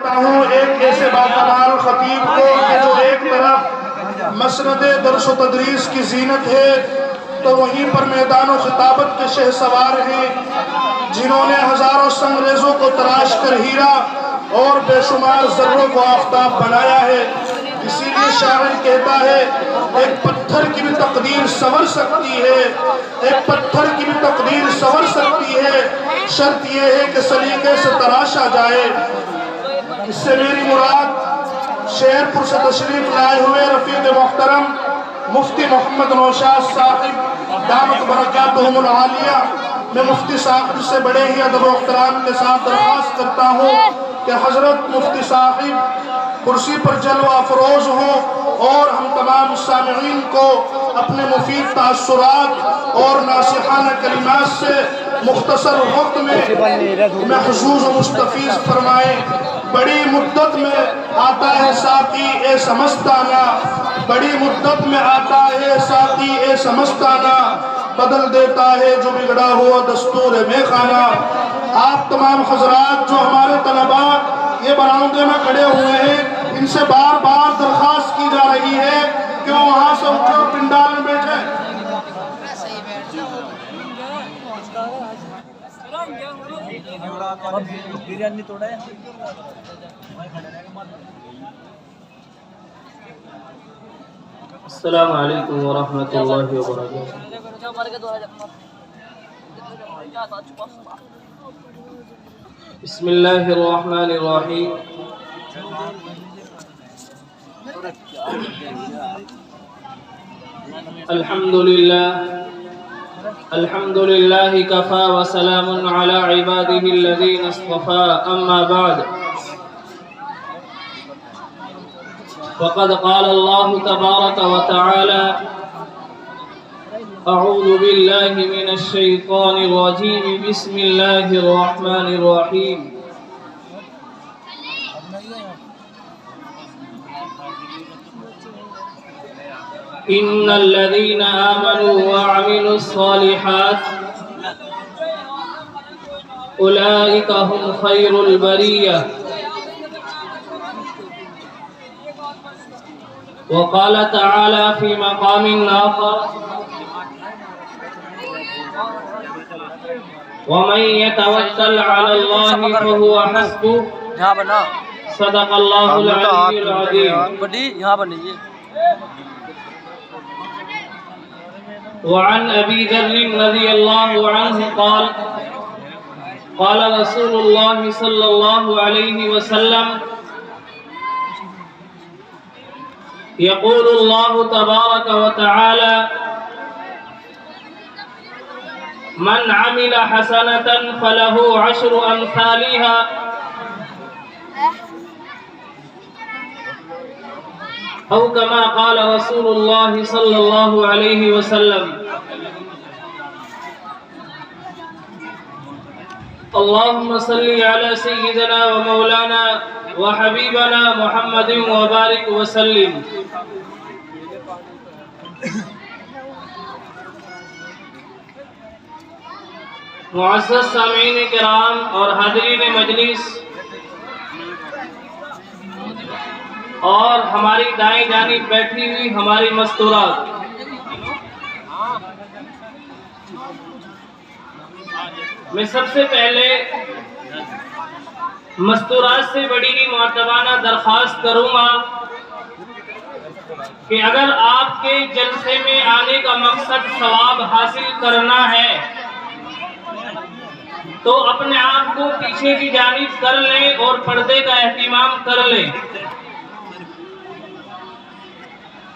ہوں ایک ایسے باکمال خطیب کو کہ جو ایک طرف مسند درس و تدریس کی زینت ہے تو وہیں پر میدان و خطابت کے شہ سوار ہیں، جنہوں نے ہزاروں سنگریزوں کو تراش کر ہیرا اور بے شمار ذروں کو آفتاب بنایا ہے۔ اسی لیے شاعر کہتا ہے ایک پتھر کی بھی تقدیر سنور سکتی ہے، ایک پتھر کی بھی تقدیر سنور سکتی ہے، شرط یہ ہے کہ سلیقے سے تراشا جائے۔ اس سے میری مراد شہر پور سے تشریف لائے ہوئے رفیق محترم مفتی محمد نوشاد صاحب دامت برکاتہم العالیہ، میں مفتی صاحب سے بڑے ہی ادب و احترام کے ساتھ درخواست کرتا ہوں کہ حضرت مفتی صاحب کرسی پر جلوہ افروز ہوں اور ہم تمام سامعین کو اپنے مفید تاثرات اور ناصحانہ کلمات سے مختصر وقت میں محظوظ و مستفیض فرمائیں۔ بڑی مدت میں آتا ہے ساقی اے سمستانہ، بڑی مدت میں آتا ہے ساقی اے سمستانہ، بدل دیتا ہے جو بگڑا ہوا دستور میخانہ۔ آپ تمام حضرات جو ہمارے طلباء یہ براؤنڈے میں کھڑے ہوئے ہیں، ان سے بار بار درخواست کی جا رہی ہے کہ وہ وہاں سے اٹھے اور پنڈال میں بیٹھے۔ السلام علیکم ورحمۃ اللہ وبرکاتہ۔ بسم اللہ الرحمن الرحیم۔ الحمد للہ کفا وسلام علی عبادہ الذین اصطفى، اما بعد فقد قال اللہ تبارک وتعالی اعوذ باللہ من الشیطان الرجیم، بسم اللہ الرحمن الرحیم۔ ان الذين آمنوا وعملوا الصالحات اولئك هم خير البرية۔ وقال تعالى في مقام آخر ومن يتوكل على الله فهو حسبه، صدق الله العلي العظيم۔ وعن ابي ذر رضي الله عنه قال قال رسول الله صلى الله عليه وسلم يقول الله تبارك وتعالى من عمل حسنة فله عشر أمثالها أو كما قال رسول الله صلى الله عليه وسلم۔ اللهم صل على سيدنا ومولانا وحبيبنا محمد وبارك وسلم۔ معزز سامعین کرام اور حاضرین مجلس اور ہماری دائیں جانب بیٹھی ہوئی ہماری مستورات، میں سب سے پہلے مستورات سے بڑی ہی معتبانہ درخواست کروں گا کہ اگر آپ کے جلسے میں آنے کا مقصد ثواب حاصل کرنا ہے تو اپنے آپ کو پیچھے کی جانب کر لیں اور پردے کا اہتمام کر لیں۔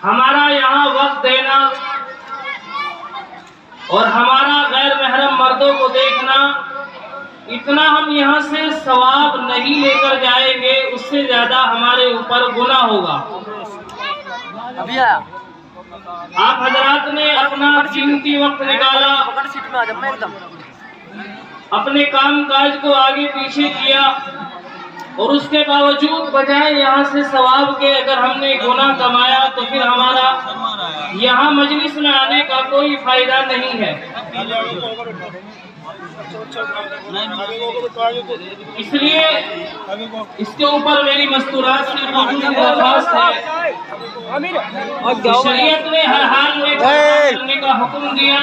ہمارا یہاں وقت دینا اور ہمارا غیر محرم مردوں کو دیکھنا، اتنا ہم یہاں سے ثواب نہیں لے کر جائیں گے، اس سے زیادہ ہمارے اوپر گناہ ہوگا۔ آپ حضرات نے اپنا قیمتی وقت نکالا، اپنے کام کاج کو آگے پیچھے کیا، اور اس کے باوجود بجائے یہاں سے ثواب کے اگر ہم نے گناہ کمایا تو پھر ہمارا یہاں مجلس میں آنے کا کوئی فائدہ نہیں ہے۔ اس لیے اس کے اوپر میری مستورات سے درخواست ہے، شریعت نے ہر حال میں کرنے کا حکم دیا،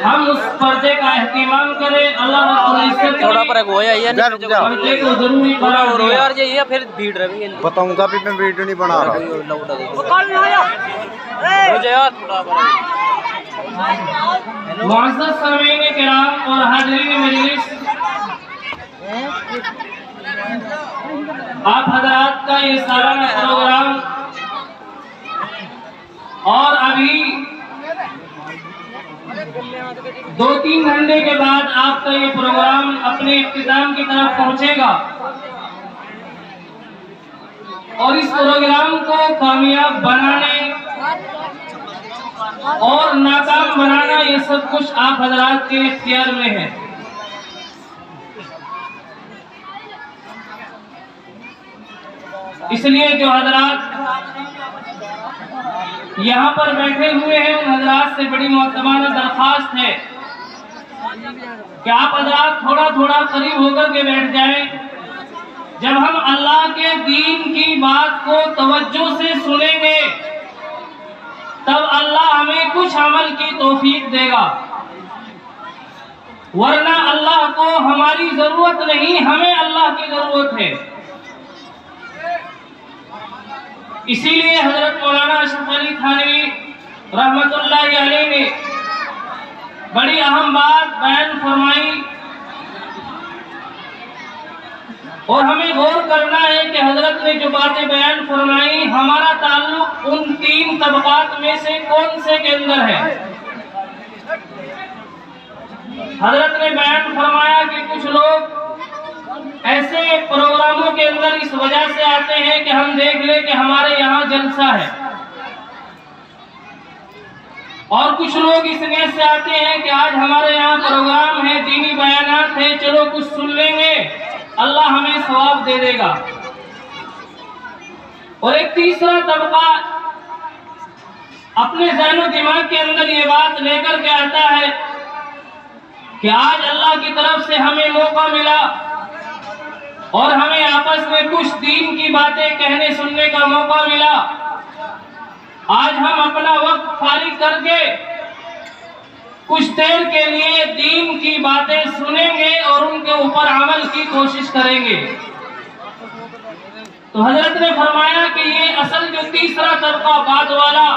ہم اس پردے کا اہتمام کریں۔ اللہ رب العزت نے پردے کو ضروری قرار دیا۔ بتاؤں گا بھی میں ویڈیو نہیں بنا رہا۔ معزز سامعین کرام اور حاضرین مجلس، آپ حضرات کا یہ سالانہ پروگرام اور ابھی 2-3 گھنٹے کے بعد آپ کا یہ پروگرام اپنے اختتام کی طرف پہنچے گا، اور اس پروگرام کو کامیاب بنانے اور ناکام بنانا یہ سب کچھ آپ حضرات کے اختیار میں ہے۔ اس لیے جو حضرات یہاں پر بیٹھے ہوئے ہیں ان حضرات سے بڑی محترمانہ درخواست ہے کہ آپ حضرات تھوڑا تھوڑا قریب ہو کر کے بیٹھ جائیں۔ جب ہم اللہ کے دین کی بات کو توجہ سے سنیں گے تب اللہ ہمیں کچھ عمل کی توفیق دے گا، ورنہ اللہ کو ہماری ضرورت نہیں، ہمیں اللہ کی ضرورت ہے۔ اسی لیے حضرت مولانا اشرف علی تھانوی رحمت اللہ علیہ نے بڑی اہم بات بیان فرمائی، اور ہمیں غور کرنا ہے کہ حضرت نے جو باتیں بیان فرمائی ہمارا تعلق ان 3 طبقات میں سے کون سے کے اندر ہے۔ حضرت نے بیان فرمایا کہ کچھ لوگ ایسے پروگراموں کے اندر اس وجہ سے آتے ہیں کہ ہم دیکھ لیں کہ ہمارے یہاں جلسہ ہے، اور کچھ لوگ اس نیت سے آتے ہیں کہ آج ہمارے یہاں پروگرام ہے، دینی بیانات ہے، چلو کچھ سن لیں گے، اللہ ہمیں ثواب دے دے گا۔ اور ایک تیسرا طبقہ اپنے ذہن و دماغ کے اندر یہ بات لے کر کے آتا ہے کہ آج اللہ کی طرف سے ہمیں موقع ملا اور ہمیں آپس میں کچھ دین کی باتیں کہنے سننے کا موقع ملا، آج ہم اپنا وقت فارغ کر کے کچھ دیر کے لیے دین کی باتیں سنیں گے اور ان کے اوپر عمل کی کوشش کریں گے۔ تو حضرت نے فرمایا کہ یہ اصل جو تیسرا طبقہ بعد والا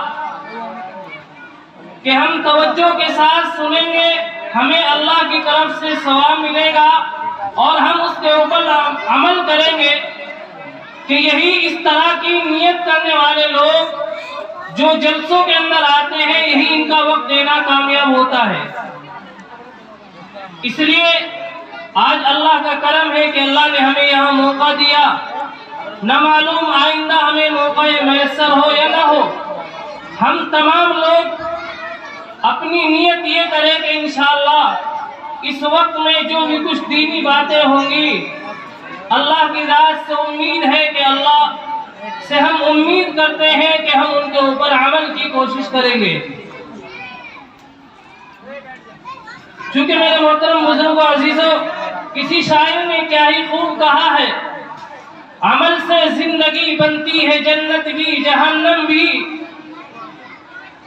کہ ہم توجہ کے ساتھ سنیں گے، ہمیں اللہ کی طرف سے ثواب ملے گا اور ہم اس کے اوپر عمل کریں گے، کہ یہی اس طرح کی نیت کرنے والے لوگ جو جلسوں کے اندر آتے ہیں یہی ان کا وقت دینا کامیاب ہوتا ہے۔ اس لیے آج اللہ کا کرم ہے کہ اللہ نے ہمیں یہاں موقع دیا، نہ معلوم آئندہ ہمیں موقع میسر ہو یا نہ ہو۔ ہم تمام لوگ اپنی نیت یہ کریں کہ انشاءاللہ اس وقت میں جو بھی کچھ دینی باتیں ہوں گی اللہ کی ذات سے امید ہے کہ اللہ سے ہم امید کرتے ہیں کہ ہم ان کے اوپر عمل کی کوشش کریں گے۔ چونکہ میرے محترم بزرگوں عزیزوں، کسی شاعر نے کیا ہی خوب کہا ہے، عمل سے زندگی بنتی ہے جنت بھی جہنم بھی،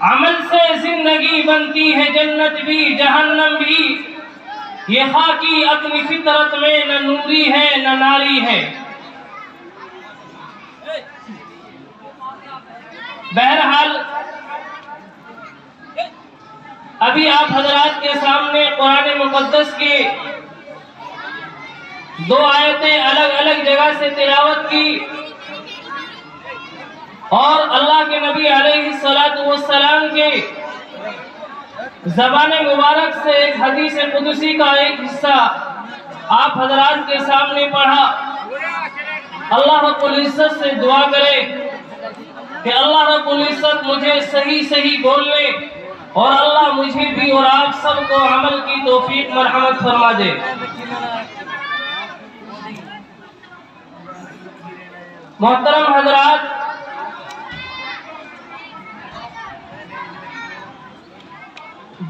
عمل سے زندگی بنتی ہے جنت بھی جہنم بھی، یہ خاکی اپنی فطرت میں نہ نوری ہے نہ ناری ہے۔ بہرحال ابھی آپ حضرات کے سامنے قرآن مقدس کی 2 آیتیں الگ الگ جگہ سے تلاوت کی، اور اللہ کے نبی علیہ السلام کے زبان مبارک سے ایک حدیث قدسی کا ایک حصہ آپ حضرات کے سامنے پڑھا۔ اللہ رب العزت سے دعا کرے کہ اللہ رب العزت مجھے صحیح بولنے اور اللہ مجھے بھی اور آپ سب کو عمل کی توفیق مرحمت فرما دے۔ محترم حضرات،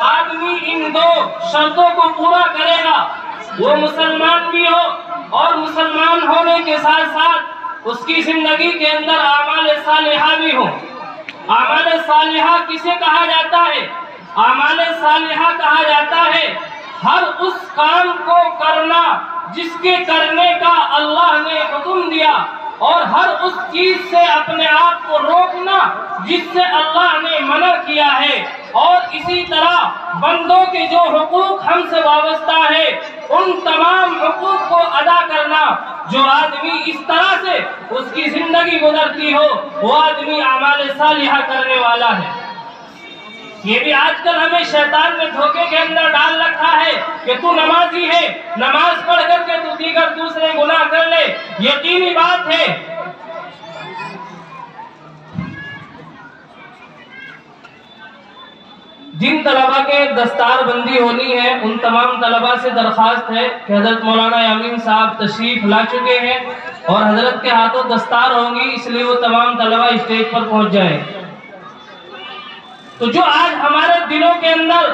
آدمی ان دو شرطوں کو پورا کرے گا، وہ مسلمان بھی ہو اور مسلمان ہونے کے ساتھ ساتھ اس کی زندگی کے اندر اعمال صالحہ بھی ہو۔ اعمال صالحہ کسے کہا جاتا ہے؟ اعمال صالحہ کہا جاتا ہے ہر اس کام کو کرنا جس کے کرنے کا اللہ نے حکم دیا، اور ہر اس چیز سے اپنے آپ کو روکنا جس سے اللہ نے منع کیا ہے، اور اسی طرح بندوں کے جو حقوق ہم سے وابستہ ہے ان تمام حقوق کو ادا کرنا۔ جو آدمی اس طرح سے اس کی زندگی گزرتی ہو وہ آدمی اعمال صالحہ کرنے والا ہے۔ یہ بھی آج کل ہمیں شیطان نے دھوکے کے اندر ڈال رکھا ہے کہ تو نمازی ہے، نماز پڑھ کر کے تو دیگر دوسرے گناہ کر لے۔ یقینی بات ہے جن طلبہ کے دستار بندی ہونی ہے ان تمام طلبہ سے درخواست ہے کہ حضرت مولانا یامین صاحب تشریف لا چکے ہیں اور حضرت کے ہاتھوں دستار ہوں گی، اس لیے وہ تمام طلبہ اسٹیج پر پہنچ جائیں۔ تو جو آج ہمارے دلوں کے اندر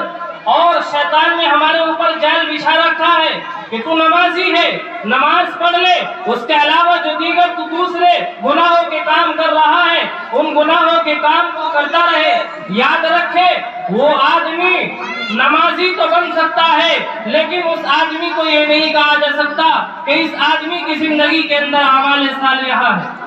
اور شیطان نے ہمارے اوپر جال بچھا رکھا ہے کہ تو نمازی ہے، نماز پڑھ لے، اس کے علاوہ جو دیگر تو دوسرے گناہوں کے کام کر رہا ہے ان گناہوں کے کام کو کرتا رہے، یاد رکھے وہ آدمی نمازی تو بن سکتا ہے لیکن اس آدمی کو یہ نہیں کہا جا سکتا کہ اس آدمی کی زندگی کے اندر اعمال صالحہ ہے۔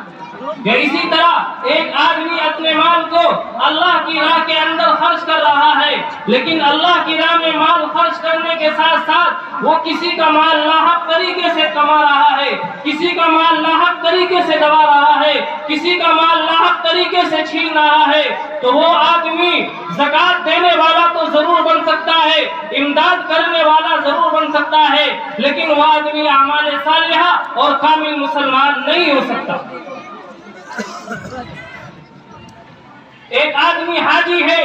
یا اسی طرح ایک آدمی اپنے مال کو اللہ کی راہ کے اندر خرچ کر رہا ہے لیکن اللہ کی راہ میں مال خرچ کرنے کے ساتھ ساتھ وہ کسی کا مال ناحق طریقے سے کما رہا ہے، کسی کا مال ناحق طریقے سے دبا رہا ہے، کسی کا مال ناحق طریقے سے چھین رہا ہے، تو وہ آدمی زکوٰۃ دینے والا تو ضرور بن سکتا ہے، امداد کرنے والا ضرور بن سکتا ہے، لیکن وہ آدمی اعمال صالحہ اور کامل مسلمان نہیں ہو سکتا۔ ایک آدمی حاجی ہے،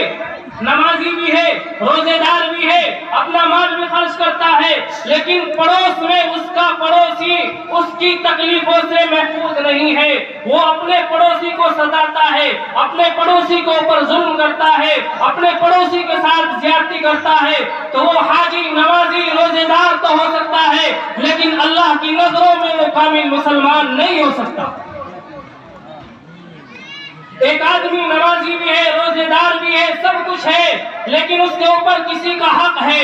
نمازی بھی ہے، روزے دار بھی ہے، اپنا مال بھی خرچ کرتا ہے، لیکن پڑوس میں اس کا پڑوسی اس کی تکلیفوں سے محفوظ نہیں ہے، وہ اپنے پڑوسی کو ستاتا ہے، اپنے پڑوسی کے اوپر ظلم کرتا ہے، اپنے پڑوسی کے ساتھ زیادتی کرتا ہے، تو وہ حاجی، نمازی، روزے دار تو ہو سکتا ہے لیکن اللہ کی نظروں میں وہ کامل مسلمان نہیں ہو سکتا۔ ایک آدمی نمازی بھی ہے، روزے دار بھی ہے، سب کچھ ہے، لیکن اس کے اوپر کسی کا حق ہے،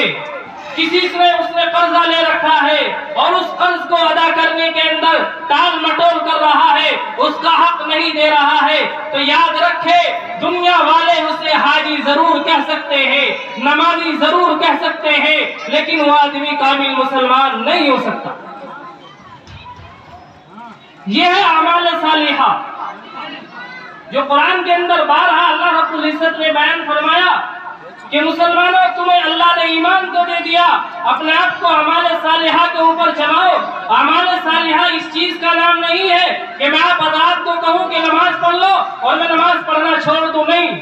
کسی سے اس نے قرضہ لے رکھا ہے اور اس قرض کو ادا کرنے کے اندر ٹال مٹول کر رہا ہے، اس کا حق نہیں دے رہا ہے، تو یاد رکھے دنیا والے اسے حاجی ضرور کہہ سکتے ہیں، نمازی ضرور کہہ سکتے ہیں، لیکن وہ آدمی کامل مسلمان نہیں ہو سکتا۔ یہ ہے اعمال صالحہ جو قرآن کے اندر بارہا اللہ رب العزت نے بیان فرمایا کہ مسلمانوں تمہیں اللہ نے ایمان تو دے دیا، اپنے آپ کو اعمال صالحہ کے اوپر جماؤ۔ اعمال صالحہ اس چیز کا نام نہیں ہے کہ میں آپ حضرات کو کہوں کہ نماز پڑھ لو اور میں نماز پڑھنا چھوڑ دوں، نہیں۔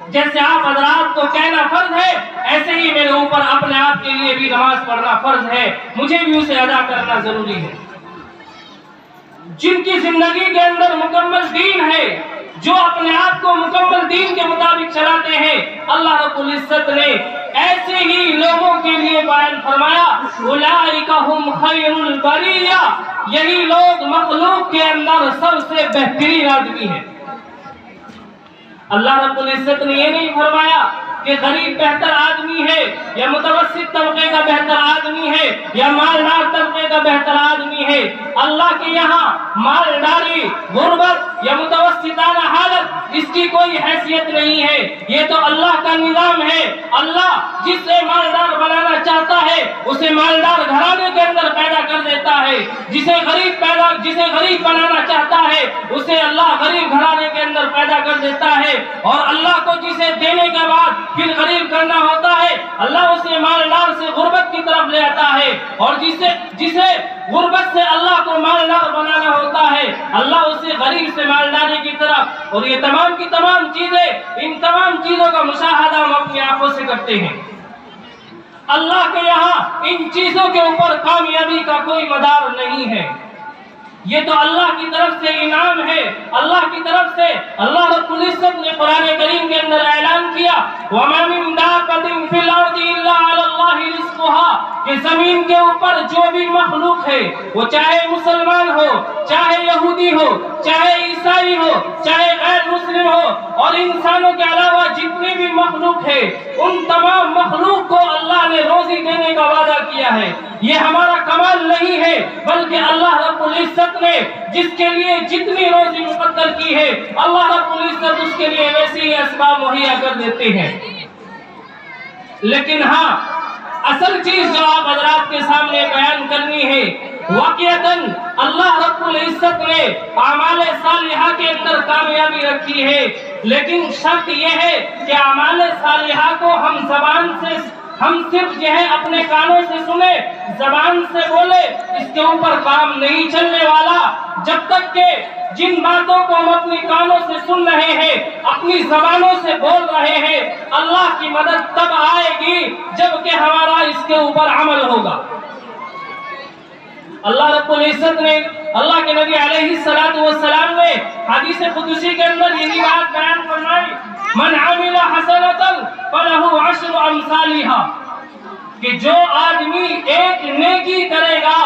جیسے آپ حضرات کو کہنا فرض ہے ایسے ہی میرے اوپر اپنے آپ کے لیے بھی نماز پڑھنا فرض ہے، مجھے بھی اسے ادا کرنا ضروری ہے۔ جن کی زندگی کے اندر مکمل دین ہے، جو اپنے آپ کو مکمل دین کے مطابق چلاتے ہیں، اللہ رب العزت نے ایسے ہی لوگوں کے لیے بیان فرمایا اولئک ھم خیر البریہ، یہی لوگ مخلوق کے اندر سب سے بہترین آدمی ہیں۔ اللہ رب العزت نے یہ نہیں فرمایا کہ غریب بہتر آدمی ہے یا متوسط طبقے کا بہتر آدمی ہے یا مالدار طبقے کا بہتر آدمی ہے۔ اللہ کے یہاں مالداری، غربت یا متوسطانہ حالت اس کی کوئی حیثیت نہیں ہے، یہ تو اللہ کا نظام ہے۔ اللہ جسے مالدار بنانا چاہتا ہے اسے مالدار گھرانے کے اندر پیدا کر دیتا ہے، جسے غریب بنانا چاہتا ہے اسے اللہ غریب گھرانے کے اندر پیدا کر دیتا ہے، اور اللہ کو جسے دینے کے بعد پھر غریب کرنا ہوتا ہے اللہ اسے مالدار سے غربت کی طرف لے آتا ہے، اور جسے غربت سے اللہ کو مالدار بنانا ہوتا ہے اللہ اسے غریب سے مالداری کی طرف، اور یہ تمام کی تمام چیزیں، ان تمام چیزوں کا مشاہدہ ہم اپنی آنکھوں سے کرتے ہیں۔ اللہ کے یہاں ان چیزوں کے اوپر کامیابی کا کوئی مدار نہیں ہے۔ یہ تو اللہ کی طرف سے انعام ہے. اللہ کی طرف سے اللہ رب العزت نے قرآن کریم کے اندر اعلان کیا وَمَا مِن دَابَّةٍ فِي الْأَرْضِ إِلَّا عَلَى اللَّهِ رِزْقُهَا، کہ زمین کے اوپر جو بھی مخلوق ہے، وہ چاہے مسلمان ہو، چاہے یہودی ہو، چاہے عیسائی ہو، چاہے غیر مسلم ہو، اور انسانوں کے علاوہ جتنی بھی مخلوق ہے، ان تمام مخلوق کو اللہ نے روزی دینے کا وعدہ کیا ہے. یہ ہمارا کمال نہیں ہے، بلکہ اللہ رب العزت نے جس کے لیے جتنی روزی مقدر کی ہے، اللہ رب العزت اس کے لیے ویسے ہی اسباب مہیا کر دیتے ہیں. لیکن ہاں، اصل چیز جو آپ حضرات کے سامنے بیان کرنی ہے، واقعتاً اللہ رب العزت نے اعمال صالحہ کے اندر کامیابی رکھی ہے، لیکن شرط یہ ہے کہ اعمال صالحہ کو ہم صرف جو ہے اپنے کانوں سے سنے، زبان سے بولے، اس کے اوپر کام نہیں چلنے والا. جب تک کہ جن باتوں کو ہم اپنی کانوں سے سن رہے ہیں، اپنی زبانوں سے بول رہے ہیں، اللہ کی مدد تب آئے گی جب کہ ہمارا اس کے اوپر عمل ہوگا. اللہ رب العزت نے، اللہ کے نبی علیہ السلام نے حدیث قدسی کے اندر یہی بات بیان فرمائی من عمل حسنۃ فلہ عشر امثالها، کہ جو آدمی ایک نیکی کرے گا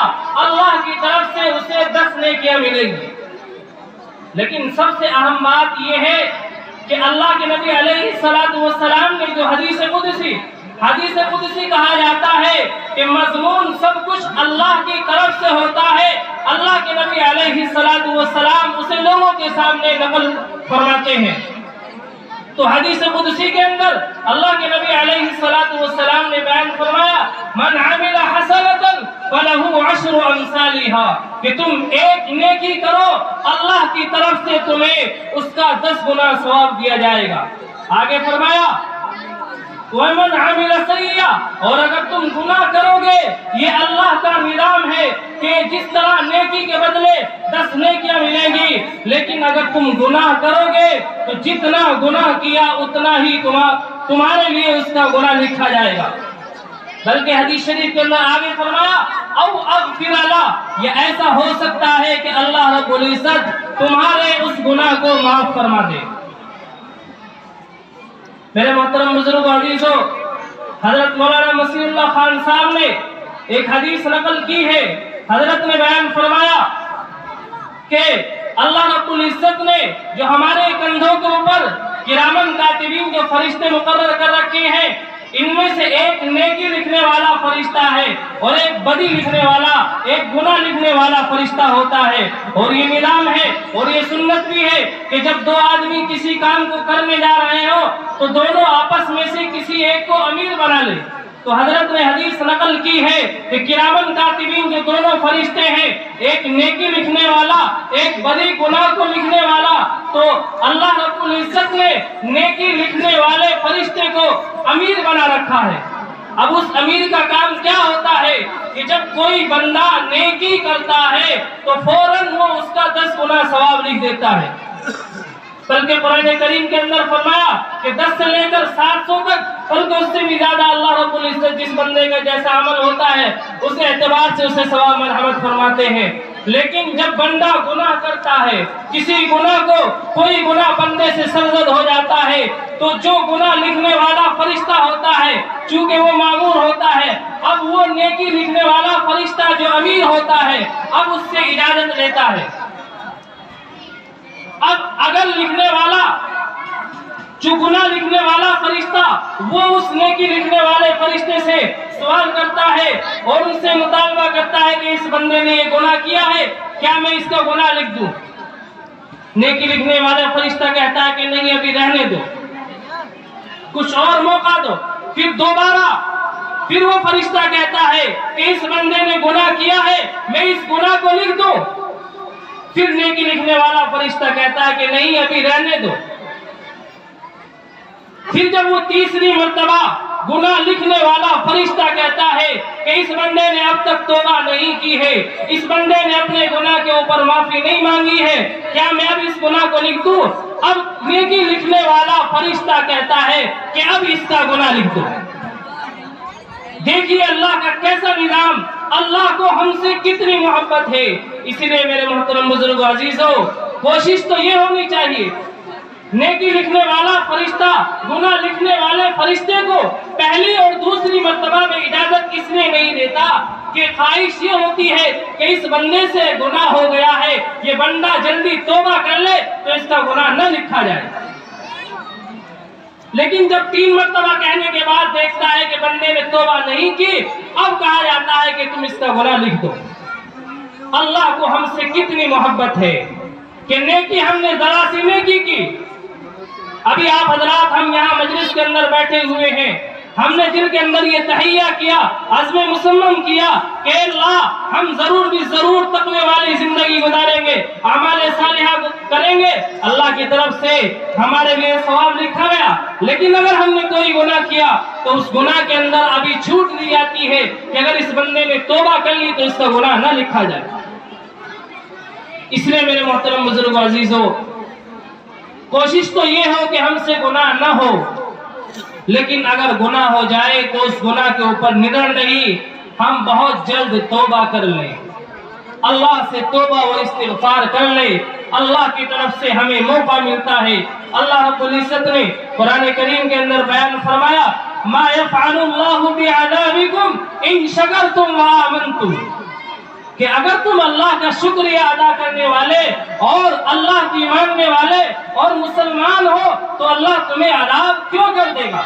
اللہ کی طرف سے اسے 10 نیکیاں ملیں گی. لیکن سب سے اہم بات یہ ہے کہ اللہ کے نبی علیہ السلام نے جو حدیث قدسی کہا جاتا ہے کہ مضمون سب کچھ اللہ کی طرف سے ہوتا ہے، اللہ کے نبی علیہ السلام اسے لوگوں کے سامنے نقل فرماتے ہیں. تو حدیث قدسی کے اندر اللہ کے نبی علیہ السلام نے بیان فرمایا من عمل حسنۃ فلہ عشر امثالها، کہ تم ایک نیکی کرو اللہ کی طرف سے تمہیں اس کا 10 گنا ثواب دیا جائے گا. آگے فرمایا وَمَنْ عَمِلَ سَيِّئَةً، اور اگر تم گناہ کرو گے، یہ اللہ کا نظام ہے کہ جس طرح نیکی کے بدلے 10 نیکیاں ملیں گی، لیکن اگر تم گناہ کرو گے تو جتنا گناہ کیا اتنا ہی تمہارے لیے اس کا گناہ لکھا جائے گا. بلکہ حدیث شریف کے اندر آگے فرمایا او اغفر اللہ، یہ ایسا ہو سکتا ہے کہ اللہ رب العزت تمہارے اس گناہ کو معاف فرما دے. میرے محترم بزرگ و عزیزو، حضرت مولانا مسیح اللہ خان صاحب نے ایک حدیث نقل کی ہے. حضرت نے بیان فرمایا کہ اللہ رب العزت نے جو ہمارے کندھوں کے اوپر کرامن کاتبین جو فرشتے مقرر کر رکھے ہیں، ان میں سے ایک نیکی لکھنے والا فرشتہ ہے اور ایک بدی لکھنے والا، ایک گناہ لکھنے والا فرشتہ ہوتا ہے. اور یہ نظام ہے اور یہ سنت بھی ہے کہ جب 2 آدمی کسی کام کو کرنے جا رہے ہو تو دونوں آپس میں سے کسی ایک کو امیر بنا لے. تو حضرت نے حدیث نقل کی ہے کہ کرامن کاتبین جو دونوں فرشتے ہیں، ایک نیکی لکھنے والا، ایک بدی گناہ کو لکھنے والا، تو اللہ رب العزت نے نیکی لکھنے والے فرشتے کو امیر بنا رکھا ہے. اب اس امیر کا کام کیا ہوتا ہے کہ جب کوئی بندہ نیکی کرتا ہے تو فوراً وہ اس کا 10 گنا ثواب لکھ دیتا ہے. بلکہ قرآن کریم کے اندر فرمایا کہ 10 سے لے کر 700 تک، بلکہ اس سے بھی زیادہ اللہ رب العزت جس بندے کا جیسا عمل ہوتا ہے اس اعتبار سے اسے ثواب مرحمت فرماتے ہیں. لیکن جب بندہ گناہ کرتا ہے، کسی گناہ کو کوئی گناہ بندے سے سرزد ہو جاتا ہے، تو جو گناہ لکھنے والا فرشتہ ہوتا ہے، چونکہ وہ مامور ہوتا ہے، اب وہ نیکی لکھنے والا فرشتہ جو امیر ہوتا ہے اب اس سے اجازت لیتا ہے. اب اگر لکھنے والا، جو گناہ لکھنے والا فرشتہ، وہ اس نیکی لکھنے والے فرشتے سے سوال کرتا ہے اور ان سے مطالبہ کرتا ہے کہ اس بندے نے یہ گناہ کیا ہے، کیا میں اس کا گناہ لکھ دوں؟ نیکی لکھنے والا فرشتہ کہتا ہے کہ نہیں، ابھی رہنے دو، کچھ اور موقع دو. پھر دوبارہ پھر وہ فرشتہ کہتا ہے کہ اس بندے نے گناہ کیا ہے، میں اس گناہ کو لکھ دوں. پھر نیکی لکھنے والا فرشتہ کہتا ہے کہ نہیں، ابھی رہنے دو. پھر جب وہ تیسری مرتبہ گناہ لکھنے والا فرشتہ کہتا ہے کہ اس بندے نے اب تک توبہ نہیں کی ہے، اس بندے نے اپنے گناہ کے اوپر معافی نہیں مانگی ہے، کیا میں اب اس گناہ کو لکھ دوں؟ اب نیکی لکھنے والا فرشتہ کہتا ہے کہ اب اس کا گناہ لکھ دو. دیکھیے اللہ کا کیسا نظام اللہ کو ہم سے کتنی محبت ہے. اسی لیے میرے محترم بزرگوں عزیزوں، کوشش تو یہ ہونی چاہیے، نیکی لکھنے والا فرشتہ گناہ لکھنے والے فرشتے کو پہلی اور دوسری مرتبہ میں اجازت اس لیے نہیں دیتا کہ خواہش یہ ہوتی ہے کہ اس بندے سے گناہ ہو گیا ہے، یہ بندہ جلدی توبہ کر لے تو اس کا گناہ نہ لکھا جائے. لیکن جب 3 مرتبہ کہنے کے بعد دیکھتا ہے کہ بندے نے توبہ نہیں کی، اب کہا جاتا ہے کہ تم اس کا گناہ لکھ دو. اللہ کو ہم سے کتنی محبت ہے کہ نیکی ہم نے ذرا سی نیکی کی. ابھی آپ حضرات ہم یہاں مجلس کے اندر بیٹھے ہوئے ہیں، ہم نے دل کے اندر یہ تہیہ کیا، عزم مصمم کیا کہ اللہ ہم ضرور بھی ضرور تقوی والی زندگی گزاریں گے، اعمال صالحہ کریں گے، اللہ کی طرف سے ہمارے لیے ثواب لکھا گیا. لیکن اگر ہم نے کوئی گناہ کیا تو اس گناہ کے اندر ابھی چھوٹ دی جاتی ہے کہ اگر اس بندے نے توبہ کر لی تو اس کا گناہ نہ لکھا جائے. اس لیے میرے محترم بزرگوں عزیزوں، کوشش تو یہ ہو کہ ہم سے گناہ نہ ہو، لیکن اگر گناہ ہو جائے تو اس گناہ کے اوپر ندر نہیں، ہم بہت جلد توبہ کر لیں، اللہ سے توبہ و استغفار کر لیں. اللہ کی طرف سے ہمیں موقع ملتا ہے. اللہ رب العزت نے قرآن کریم کے اندر بیان فرمایا، ما يفعل اللہ بعذابکم ان شکرتم وآمنتم، کہ اگر تم اللہ کا شکریہ ادا کرنے والے اور اللہ کی ماننے والے اور مسلمان ہو تو اللہ تمہیں عذاب کیوں کر دے گا.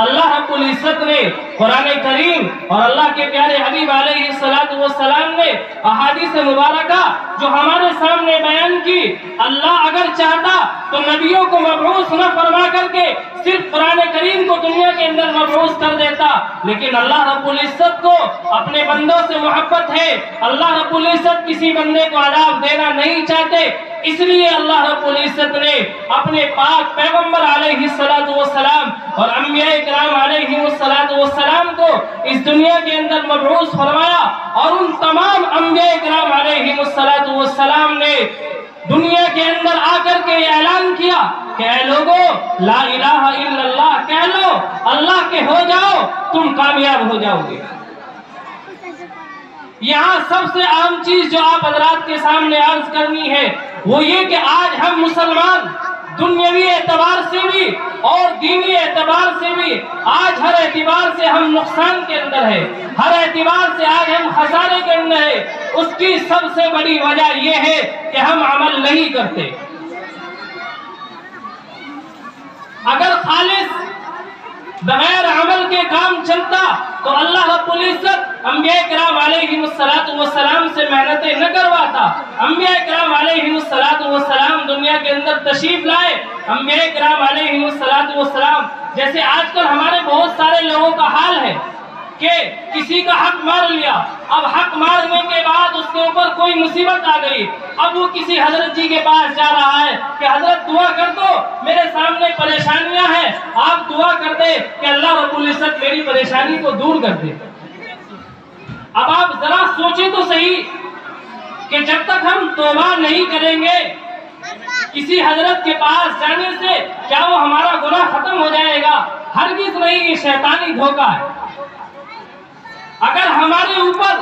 اللہ رب العزت نے قرآن کریم اور اللہ کے پیارے حبیب علیہ السلام نے احادیث مبارکہ جو ہمارے سامنے بیان کی، اللہ اگر چاہتا تو نبیوں کو مبعوث نہ فرما کر کے صرف قرآن کریم کو دنیا کے اندر مبعوث کر دیتا. لیکن اللہ رب العزت کو اپنے بندوں سے محبت ہے، اللہ رب العزت کسی بندے کو عذاب دینا نہیں چاہتے، اس لیے اللہ رب العزت نے اپنے پاک پیغمبر علیہ السلام اور انبیاء کرام علیہ السلام کو اس دنیا کے اندر مبعوث فرمایا، اور ان تمام انبیاء کرام علیہ السلام نے دنیا کے اندر آ کر کے اعلان کیا کہ اے لوگوں لا الہ الا اللہ کہہ لو، اللہ کے ہو جاؤ، تم کامیاب ہو جاؤ گے. یہاں سب سے عام چیز جو آپ حضرات کے سامنے عرض کرنی ہے وہ یہ کہ آج ہم مسلمان دنیاوی اعتبار سے بھی اور دینی اعتبار سے بھی آج ہر اعتبار سے ہم نقصان کے اندر ہے، ہر اعتبار سے آج ہم خسارے کے اندر ہے. اس کی سب سے بڑی وجہ یہ ہے کہ ہم عمل نہیں کرتے. اگر خالص بغیر عمل کے کام چلتا تو اللہ رب العزت انبیاء کرام علیہ السلام سے محنتیں نہ کرواتا. انبیاء کرام علیہ السلام دنیا کے اندر تشریف لائے. انبیاء کرام علیہ السلام جیسے آج کل ہمارے بہت سارے لوگوں کا حال ہے کہ کسی کا حق مار لیا، اب حق مارنے کے بعد اس کے اوپر کوئی مصیبت آ گئی، اب وہ کسی حضرت جی کے پاس جا رہا ہے کہ حضرت دعا کر دو، میرے سامنے پریشانیاں ہیں، آپ دعا کر دے کہ اللہ رب العزت میری پریشانی کو دور کر دے. اب آپ ذرا سوچیں تو صحیح کہ جب تک ہم توبہ نہیں کریں گے کسی حضرت کے پاس جانے سے کیا وہ ہمارا گناہ ختم ہو جائے گا؟ ہرگز نہیں، یہ شیطانی دھوکہ ہے. اگر ہمارے اوپر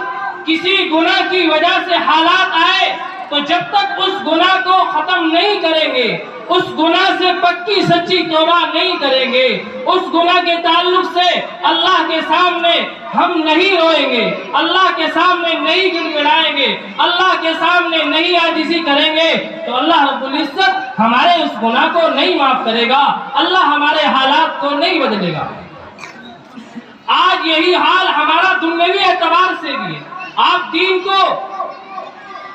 کسی گناہ کی وجہ سے حالات آئے تو جب تک اس گناہ کو ختم نہیں کریں گے، اس گناہ سے پکی سچی توبہ نہیں کریں گے، اس گناہ کے تعلق سے اللہ کے سامنے ہم نہیں روئیں گے، اللہ کے سامنے نہیں گڑگڑائیں گے، اللہ کے سامنے نہیں عاجزی کریں گے تو اللہ رب العزت ہمارے اس گناہ کو نہیں معاف کرے گا، اللہ ہمارے حالات کو نہیں بدلے گا. آج یہی حال ہمارا دنیاوی اعتبار سے بھی ہے. آپ دین کو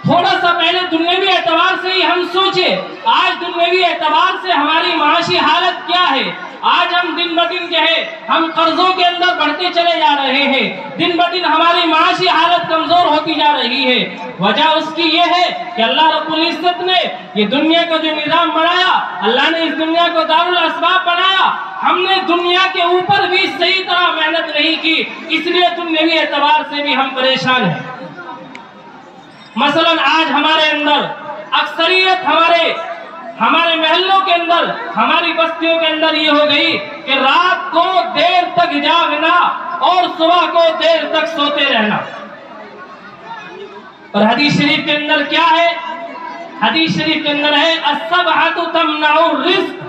تھوڑا سا پہلے دنیاوی اعتبار سے ہی ہم سوچیں، آج دنیاوی اعتبار سے ہماری معاشی حالت کیا ہے. آج ہم دن بدن جو ہے ہم قرضوں کے اندر بڑھتے چلے جا رہے ہیں، دن بدن ہماری معاشی حالت کمزور ہوتی جا رہی ہے. وجہ اس کی یہ ہے کہ اللہ رب العزت نے یہ دنیا کا جو نظام بنایا، اللہ نے اس دنیا کو دارالاسباب بنایا، ہم نے دنیا کے اوپر بھی صحیح طرح محنت نہیں کی، اس لیے دنیاوی اعتبار سے بھی ہم پریشان ہیں. مثلا آج ہمارے اندر اکثریت ہمارے محلوں کے اندر، ہماری بستیوں کے اندر یہ ہو گئی کہ رات کو دیر تک جاگنا اور صبح کو دیر تک سوتے رہنا۔ اور حدیث شریف کے اندر کیا ہے؟ حدیث شریف کے اندر ہے السبعۃ تمنع الرزق،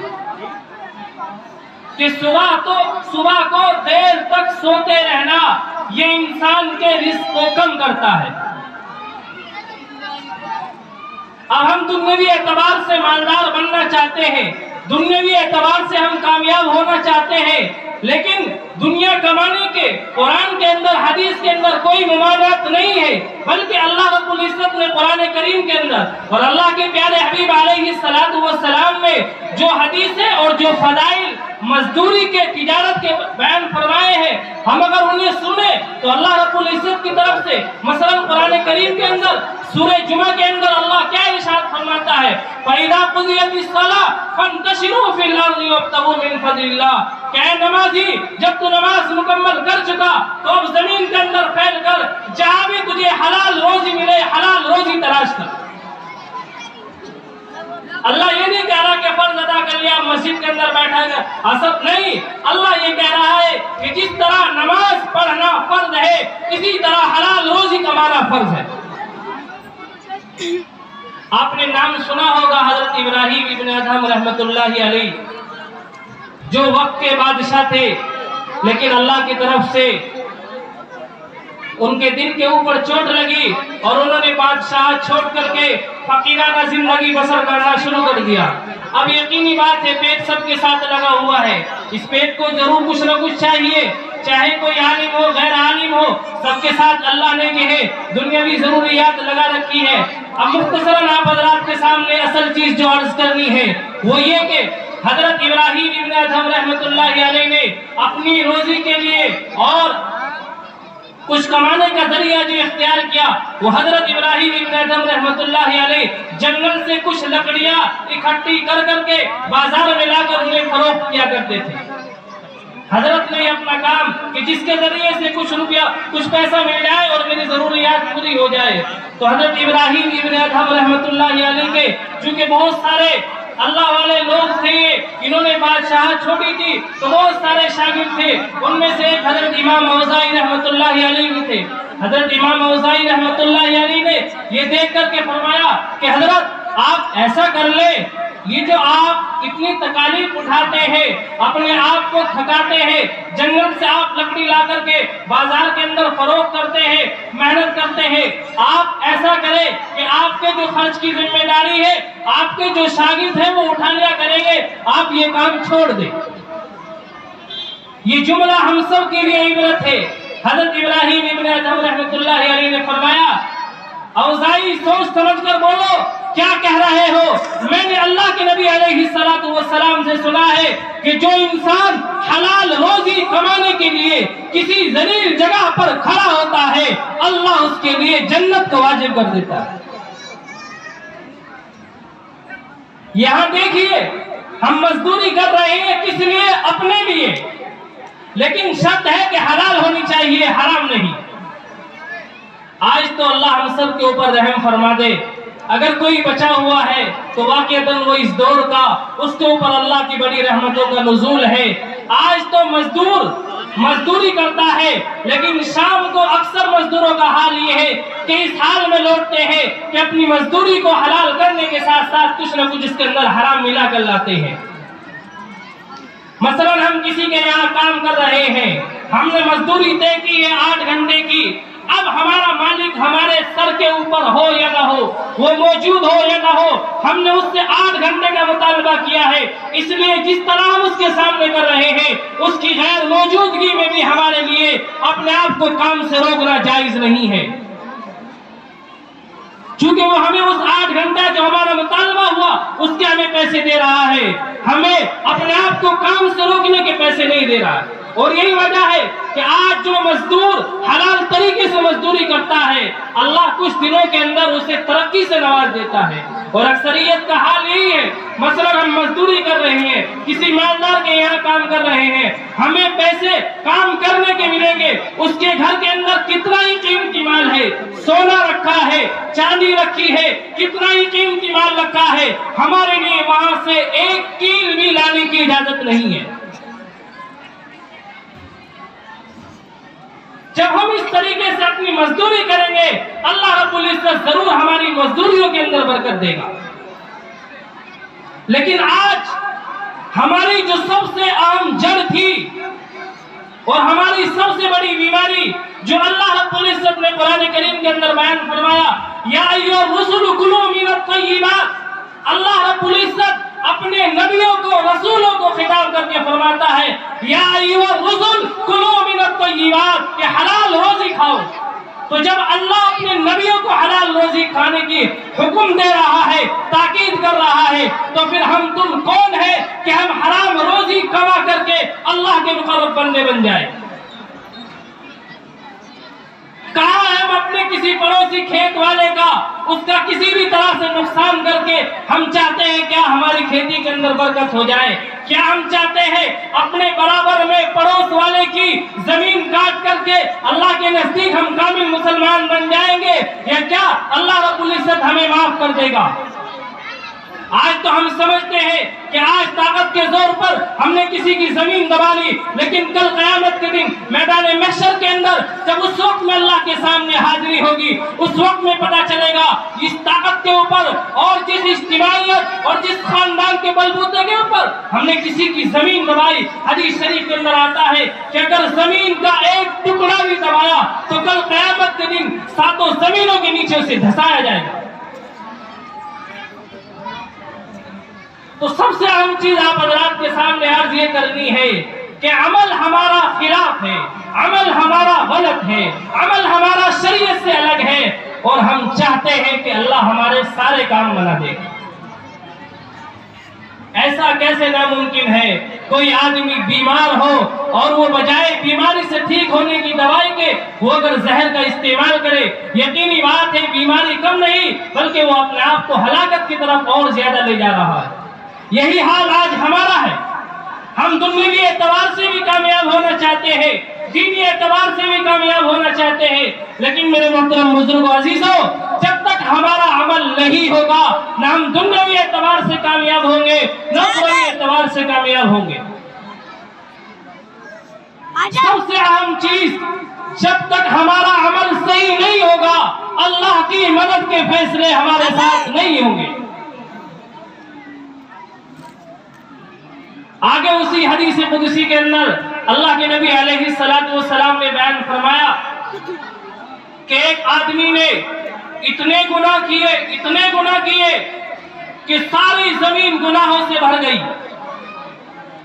کہ صبح کو دیر تک سوتے رہنا یہ انسان کے رزق کو کم کرتا ہے۔ اب ہم دنیاوی اعتبار سے مالدار بننا چاہتے ہیں، دنیاوی اعتبار سے ہم کامیاب ہونا چاہتے ہیں، لیکن دنیا کمانے کے قرآن کے اندر حدیث کے اندر کوئی ممانعت نہیں ہے، بلکہ اللہ رب العزت نے قرآن کریم کے اندر اور اللہ کے پیارے حبیب علیہ السلام نے جو حدیثیں اور جو فضائل مزدوری کے تجارت کے بیان فرمائے ہیں، ہم اگر انہیں سنیں تو اللہ رب العزت کی طرف سے مثلا قرآن کریم کے اندر سورہ جمعہ کے اندر اللہ کیا ارشاد فرماتا ہے؟ فَإِذَا قُضِيَتِ الصَّلَاةُ فَانتَشِرُوا فِي الْأَرْضِ وَابْتَغُوا مِن فَضْلِ اللَّهِ، کہ اے نمازی جب تو نماز مکمل کر چکا تو اب زمین کے اندر پھیل کر جہاں بھی تجھے حلال روزی ملے حلال روزی تلاش کر۔ اللہ یہ نہیں کہہ رہا کہ فرض ادا کر لیا مسجد کے اندر بیٹھا گیا اثر نہیں، اللہ یہ کہہ رہا ہے کہ جس طرح نماز پڑھنا فرض ہے اسی طرح حلال روزی کمانا فرض ہے۔ آپ نے نام سنا ہوگا حضرت ابراہیم ابن ادہم رحمت اللہ علیہ، جو وقت کے بادشاہ تھے، لیکن اللہ کی طرف سے ان کے دل کے اوپر چوٹ لگی اور انہوں نے بادشاہ چھوڑ کر کے فقیرانہ زندگی بسر کرنا شروع کر دیا۔ اب یقینی بات ہے پیٹ سب کے ساتھ لگا ہوا ہے، اس پیٹ کو ضرور کچھ نہ کچھ چاہیے، چاہے کوئی عالم ہو غیر عالم ہو، سب کے ساتھ اللہ نے جو ہے دنیاوی ضروریات لگا رکھی ہے۔ اب مختصراً آپ حضرات کے سامنے اصل چیز جو عرض کرنی ہے وہ یہ کہ حضرت ابراہیم ابن ادہم رحمت اللہ علیہ نے اپنی روزی کے لیے اور کچھ کمانے کا ذریعہ جو اختیار کیا وہ حضرت ابراہیم ابن ادہم رحمت اللہ علیہ جنگل سے کچھ لکڑیاں اکٹھی کر کے بازار میں لا کر انہیں فروخت کیا کرتے تھے۔ حضرت نے اپنا کام کہ جس کے ذریعے سے کچھ پیسہ مل جائے اور میری ضروریات پوری ہو جائے، تو حضرت ابراہیم ابن ادہم رحمت اللہ علیہ کے چونکہ بہت سارے اللہ والے لوگ تھے، انہوں نے بادشاہت چھوڑی تھی تو بہت سارے شاگرد تھے، ان میں سے ایک حضرت امام اوزاعی رحمت اللہ علیہ بھی تھے۔ حضرت امام اوزاعی رحمت اللہ علیہ نے یہ دیکھ کر کے فرمایا کہ حضرت آپ ایسا کر لیں، یہ جو آپ اتنی تکالیف اٹھاتے ہیں، اپنے آپ کو تھکاتے ہیں، جنگل سے آپ لکڑی لا کر کے بازار کے اندر فروخت کرتے ہیں، محنت کرتے ہیں، آپ ایسا کریں کہ آپ کے جو خرچ کی ذمہ داری ہے آپ کے جو شاگرد ہیں وہ اٹھا لیا کریں گے، آپ یہ کام چھوڑ دیں۔ یہ جملہ ہم سب کے لیے عبرت ہے۔ حضرت ابراہیم ابن ادہم رحمت اللہ علیہ نے فرمایا اوزاعی سوچ سمجھ کر بولو کیا کہہ رہے ہو؟ میں نے اللہ کے نبی علیہ السلام سے سنا ہے کہ جو انسان حلال روزی کمانے کے لیے کسی ذلیل جگہ پر کھڑا ہوتا ہے اللہ اس کے لیے جنت کو واجب کر دیتا ہے۔ یہاں دیکھیے ہم مزدوری کر رہے ہیں کس لیے؟ اپنے لیے، لیکن شرط ہے کہ حلال ہونی چاہیے، حرام نہیں۔ آج تو اللہ ہم سب کے اوپر رحم فرما دے، اگر کوئی بچا ہوا ہے تو واقعتاً وہ اس دور کا اس کے اوپر اللہ کی بڑی رحمتوں کا نزول ہے۔ آج تو مزدوری کرتا ہے، لیکن شام کو اکثر مزدوروں کا حال یہ ہے کہ اس حال میں لوٹتے ہیں کہ اپنی مزدوری کو حلال کرنے کے ساتھ ساتھ کچھ نہ کچھ اس کے اندر حرام ملا کر لاتے ہیں۔ مثلا ہم کسی کے یہاں کام کر رہے ہیں، ہم نے مزدوری طے کی ہے 8 گھنٹے کی، اب ہمارا مالک ہمارے سر کے اوپر ہو یا نہ ہو، وہ موجود ہو یا نہ ہو، ہم نے اس سے 8 گھنٹے کا مطالبہ کیا ہے، اس لیے جس طرح ہم اس کے سامنے کر رہے ہیں اس کی غیر موجودگی میں بھی ہمارے لیے اپنے آپ کو کام سے روکنا جائز نہیں ہے، چونکہ وہ ہمیں اس 8 گھنٹہ جو ہمارا مطالبہ ہوا اس کے ہمیں پیسے دے رہا ہے، ہمیں اپنے آپ کو کام سے روکنے کے پیسے نہیں دے رہا۔ اور یہی وجہ ہے کہ آج جو مزدور حلال طریقے سے مزدوری کرتا ہے اللہ کچھ دنوں کے اندر اسے ترقی سے نواز دیتا ہے، اور اکثریت کا حال یہی ہے۔ مثلا ہم مزدوری کر رہے ہیں، کسی مالدار کے یہاں کام کر رہے ہیں، ہمیں پیسے کام کرنے کے ملیں گے، اس کے گھر کے اندر کتنا ہی قیمتی مال ہے، سونا رکھا ہے، چاندی رکھی ہے، کتنا ہی قیمتی مال رکھا ہے، ہمارے لیے وہاں سے 1 کیل بھی لانے کی اجازت نہیں ہے۔ جب ہم اس طریقے سے اپنی مزدوری کریں گے اللہ رب العزت ضرور ہماری مزدوریوں کے اندر برکت دے گا. لیکن آج ہماری جو سب سے عام جڑ تھی اور ہماری سب سے بڑی بیماری جو اللہ رب العزت نے قرآن کریم کے اندر بیان فرمایا یا ایھا الرسل کلوا من الطیبات، اللہ رب العزت اپنے نبیوں کو رسولوں کو خطاب کر کے فرماتا ہے یا ایھا الرسل کلوا من الطیبات کہ حلال روزی کھاؤ. تو جب اللہ اپنے نبیوں کو حلال روزی کھانے کی حکم دے رہا ہے، تاکید کر رہا ہے، تو پھر ہم تم کون ہیں کہ ہم حرام روزی کما کر کے اللہ کے مقرب بندے بن جائیں. کہا ہم اپنے کسی پڑوسی کھیت والے کا اس کا کسی بھی طرح سے نقصان کر کے ہم چاہتے ہیں کیا ہماری کھیتی کے اندر برکت ہو جائے؟ کیا ہم چاہتے ہیں اپنے برابر میں پڑوس والے کی زمین کاٹ کر کے اللہ کے نزدیک ہم کامل مسلمان بن جائیں گے، یا کیا اللہ رب العزت ہمیں معاف کر دے گا؟ آج تو ہم سمجھتے ہیں کہ آج طاقت کے زور پر ہم نے کسی کی زمین دبا لی، لیکن کل قیامت کے دن میدان محشر کے اندر جب اس وقت میں اللہ کے سامنے حاضری ہوگی، اس وقت میں پتہ چلے گا اس طاقت کے اوپر اور جس اجتماعیت اور جس خاندان کے بلبوتے کے اوپر ہم نے کسی کی زمین دبائی. حدیث شریف کے اندر آتا ہے کہ اگر زمین کا ایک ٹکڑا بھی دبایا تو کل قیامت کے دن ساتوں زمینوں کے نیچے اسے دھسایا جائے گا. تو سب سے اہم چیز آپ حضرات کے سامنے عرض یہ کرنی ہے کہ عمل ہمارا خلاف ہے، عمل ہمارا غلط ہے، عمل ہمارا شریعت سے الگ ہے، اور ہم چاہتے ہیں کہ اللہ ہمارے سارے کام بنا دے. ایسا کیسے ناممکن ہے؟ کوئی آدمی بیمار ہو اور وہ بجائے بیماری سے ٹھیک ہونے کی دوائی کے وہ اگر زہر کا استعمال کرے، یقینی بات ہے بیماری کم نہیں بلکہ وہ اپنے آپ کو ہلاکت کی طرف اور زیادہ لے جا رہا ہے. یہی حال آج ہمارا ہے. ہم دنیوی اعتبار سے بھی کامیاب ہونا چاہتے ہیں، دینی اعتبار سے بھی کامیاب ہونا چاہتے ہیں، لیکن میرے محترم بزرگوں عزیزوں، جب تک ہمارا عمل نہیں ہوگا نہ ہم دنیوی اعتبار سے کامیاب ہوں گے نہ اخروی اعتبار سے کامیاب ہوں گے. سب سے اہم چیز، جب تک ہمارا عمل صحیح نہیں ہوگا اللہ کی مدد کے فیصلے ہمارے ساتھ نہیں ہوں گے. آگے اسی حدیث قدسی کے اندر اللہ کے نبی علیہ السلام نے بیان فرمایا کہ ایک آدمی نے اتنے گناہ کیے کہ ساری زمین گناہوں سے بھر گئی،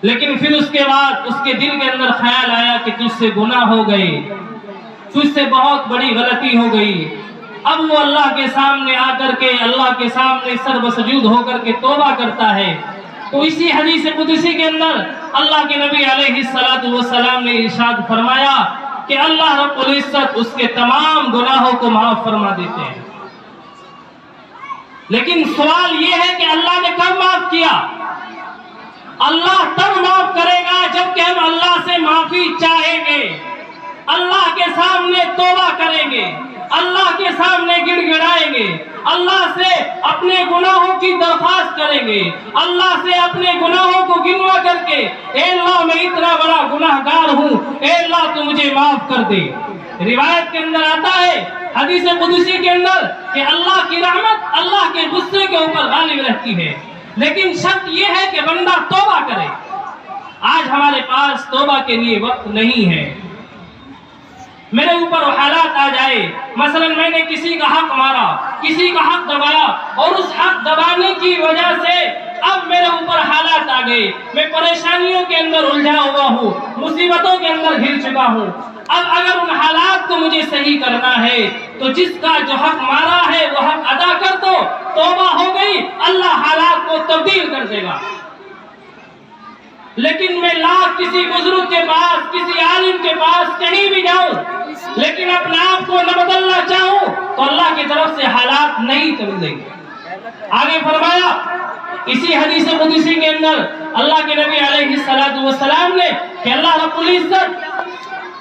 لیکن پھر اس کے بعد اس کے دل کے اندر خیال آیا کہ تجھ سے گناہ ہو گئے، تجھ سے بہت بڑی غلطی ہو گئی. اب وہ اللہ کے سامنے آ کر کے اللہ کے سامنے سر بسجود ہو کر کے توبہ کرتا ہے. تو اسی حدیث قدسی کے اندر اللہ کے نبی علیہ السلام نے ارشاد فرمایا کہ اللہ رب العزت اس کے تمام گناہوں کو معاف فرما دیتے ہیں. لیکن سوال یہ ہے کہ اللہ نے کب معاف کیا؟ اللہ تب معاف کرے گا جب کہ ہم اللہ سے معافی چاہیں گے، اللہ کے سامنے توبہ کریں گے، اللہ کے سامنے گڑ گڑائیں گے، اللہ سے اپنے گناہوں کی درخواست کریں گے، اللہ سے اپنے گناہوں کو گنوا کر کے اے اللہ میں اتنا بڑا گناہگار ہوں، اے اللہ تو مجھے معاف کر دے. روایت کے اندر آتا ہے حدیث قدسی کے اندر کہ اللہ کی رحمت اللہ کے غصے کے اوپر غالب رہتی ہے، لیکن شرط یہ ہے کہ بندہ توبہ کرے. آج ہمارے پاس توبہ کے لیے وقت نہیں ہے. میرے اوپر حالات آ جائے، مثلا میں نے کسی کا حق مارا، کسی کا حق دبایا، اور اس حق دبانے کی وجہ سے اب میرے اوپر حالات آ گئے، میں پریشانیوں کے اندر الجھا ہوا ہوں، مصیبتوں کے اندر گھر چکا ہوں. اب اگر ان حالات کو مجھے صحیح کرنا ہے تو جس کا جو حق مارا ہے وہ حق ادا کر دو، توبہ ہو گئی، اللہ حالات کو تبدیل کر دے گا. لیکن میں لاکھ کسی بزرگ کے پاس، کسی عالم کے پاس کہیں بھی جاؤں، لیکن اپنے آپ کو نہ بدلنا چاہوں تو اللہ کی طرف سے حالات نہیں تبدیل گے. آگے فرمایا اسی حدیث قدسی کے اندر اللہ کے نبی علیہ السلام نے کہ اللہ رب العزت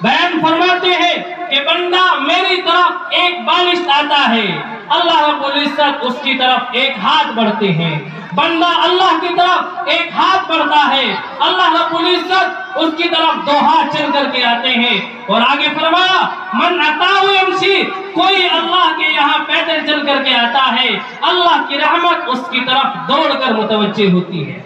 بیان فرماتے ہیں کہ بندہ میری طرف ایک بالشت آتا ہے، اللہ رب العزت اس کی طرف ایک ہاتھ بڑھتے ہیں، بندہ اللہ کی طرف ایک ہاتھ بڑھتا ہے، اللہ رب العزت اس کی طرف دو ہاتھ چل کر کے آتے ہیں۔ اور آگے فرمایا من اتاہ یمشی، کوئی اللہ کے یہاں پیدل چل کر کے آتا ہے، اللہ کی رحمت اس کی طرف دوڑ کر متوجہ ہوتی ہے۔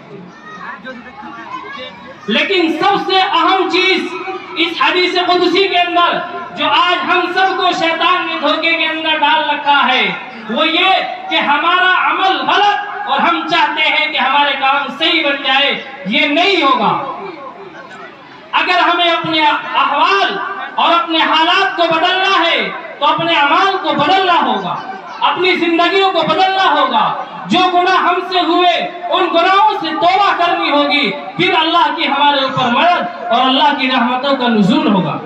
لیکن سب سے اہم چیز اس حدیث قدسی کے اندر جو آج ہم سب کو شیطان نے دھوکے کے اندر ڈال رکھا ہے وہ یہ کہ ہمارا عمل غلط اور ہم چاہتے ہیں کہ ہمارے کام صحیح بن جائے، یہ نہیں ہوگا۔ اگر ہمیں اپنے احوال اور اپنے حالات کو بدلنا ہے تو اپنے اعمال کو بدلنا ہوگا، اپنی زندگیوں کو بدلنا ہوگا، جو گناہ ہم سے ہوئے ان گناہوں سے توبہ کرنی ہوگی، پھر اللہ کی ہمارے اوپر مدد اور اللہ کی رحمتوں کا نزول ہوگا۔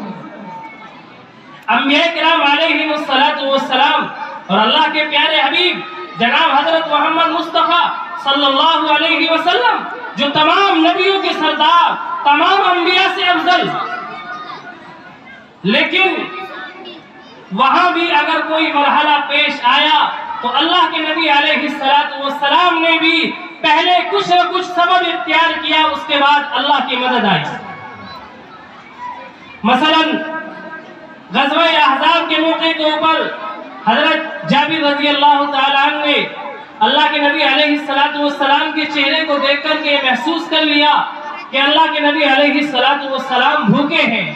انبیاء کرام علیہ السلام اور اللہ کے پیارے حبیب جناب حضرت محمد مصطفیٰ صلی اللہ علیہ وسلم جو تمام نبیوں کے سردار، تمام انبیاء سے افضل، لیکن وہاں بھی اگر کوئی مرحلہ پیش آیا تو اللہ کے نبی علیہ السلام نے بھی پہلے کچھ نہ کچھ سبب اختیار کیا، اس کے بعد اللہ کی مدد آئی۔ مثلا غزوہ احزاب کے موقع کے اوپر حضرت جابر رضی اللہ تعالیٰ عنہ نے اللہ کے نبی علیہ السلام کے چہرے کو دیکھ کر کے محسوس کر لیا کہ اللہ کے نبی علیہ السلام بھوکے ہیں،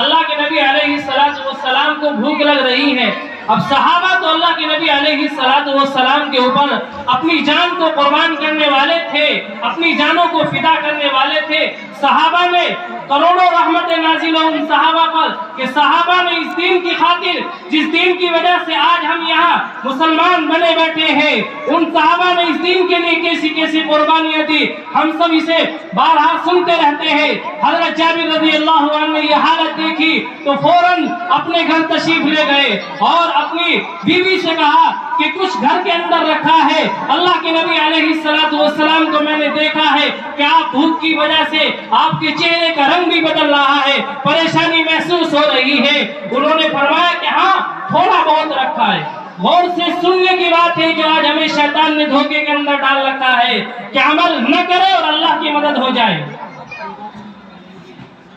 اللہ کے نبی علیہ السلام کو بھوک لگ رہی ہے۔ اب صحابہ تو اللہ کے نبی علیہ السلام کے اوپر اپنی جان کو قربان کرنے والے تھے، اپنی جانوں کو فدا کرنے والے تھے۔ صحابہ نے کروڑوں رحمتیں نازل ہوں ان صحابہ پر کہ صحابہ نے اس دین کی خاطر، جس دین کی وجہ سے آج ہم یہاں مسلمان بنے بیٹھے ہیں، ان صحابہ نے اس دین کے لیے کیسی کیسی قربانیاں دی، ہم سب اسے بارہا سنتے رہتے ہیں۔ حضرت جابر رضی اللہ عنہ نے یہ حالت دیکھی تو فوراً اپنے گھر تشریف لے گئے اور اپنی بیوی سے کہا کہ کچھ گھر کے اندر رکھا ہے، اللہ کے نبی علیہ السلام کو میں نے دیکھا ہے کہ آپ بھوک کی وجہ سے آپ کے چہرے کا رنگ بھی بدل رہا ہے، پریشانی محسوس ہو رہی ہے۔ انہوں نے فرمایا کہ ہاں تھوڑا بہت رکھا ہے۔ غور سے سننے کی بات ہے جو آج ہمیں شیطان نے دھوکے کے اندر ڈال رکھا ہے کہ عمل نہ کرے اور اللہ کی مدد ہو جائے۔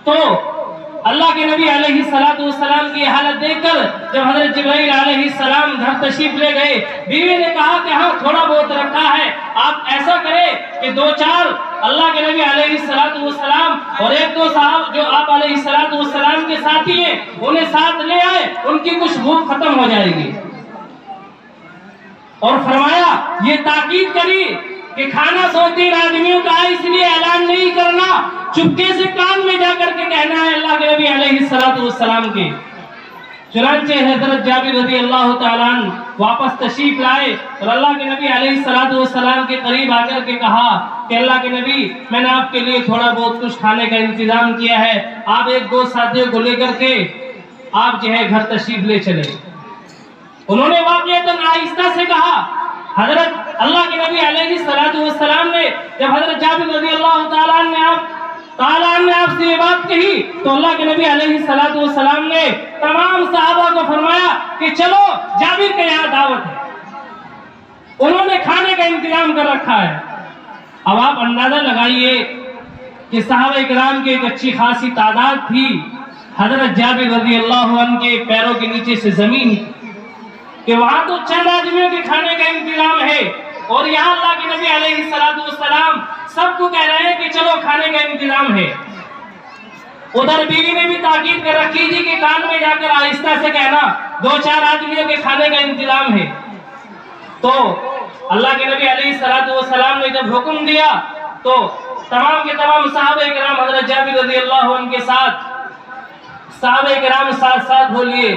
تو اللہ کے نبی علیہ السلام کی حالت دیکھ کر جب حضرت جبرائیل علیہ السلام گھر تشریف لے گئے، بیوی نے کہا کہ ہاں تھوڑا بہت رکھا ہے، آپ ایسا کریں کہ دو چار اللہ کے نبی علیہ السلام اور ایک دو صاحب جو آپ علیہ السلام کے ساتھی ہیں انہیں ساتھ لے آئے، ان کی کچھ بھوک ختم ہو جائے گی۔ اور فرمایا یہ تاکید کری کہ کھانا 2-3 آدمیوں کا اس لیے اعلان نہیں کرنا، چپکے سے کان میں جا کر کے کہنا ہے اللہ کے نبی علیہ السلام کے۔ چنانچہ حضرت جابر رضی اللہ تعالیٰ عنہ واپس تشریف لائے اور اللہ کے نبی علیہ السلام کے قریب آ کر کے کہا کہ اللہ کے نبی میں نے آپ کے لیے تھوڑا بہت کچھ کھانے کا انتظام کیا ہے، آپ ایک دو ساتھیوں کو لے کر کے آپ جو ہے گھر تشریف لے چلے۔ انہوں نے واقعتاً آہستہ سے کہا۔ حضرت اللہ کے نبی علیہ السلام نے جب حضرت جابر رضی اللہ تعالیٰ نے آپ سے یہ بات کہی تو اللہ کے نبی علیہ السلام نے تمام صحابہ کو فرمایا کہ چلو جابر کے یہاں دعوت ہے، انہوں نے کھانے کا انتظام کر رکھا ہے۔ اب آپ اندازہ لگائیے کہ صحابہ کرام کی ایک اچھی خاصی تعداد تھی، حضرت جابر رضی اللہ عنہ کے پیروں کے نیچے سے زمین کہ وہاں تو چند آدمیوں کے کھانے کا انتظام ہے اور یہاں اللہ کے نبی علیہ السلام سب کو کہہ رہے ہیں کہ چلو کھانے کا انتظام ہے۔ ادھر بیوی نے بھی تاکید کر رکھی تھی کہ کان میں جا کر آہستہ سے کہنا 2-4 آدمیوں کے کھانے کا انتظام ہے۔ تو اللہ کے نبی علیہ السلام نے جب حکم دیا تو تمام کے تمام صحابہ کرام حضرت جابر رضی اللہ عنہ کے ساتھ صحابہ کرام ساتھ ہو لیے۔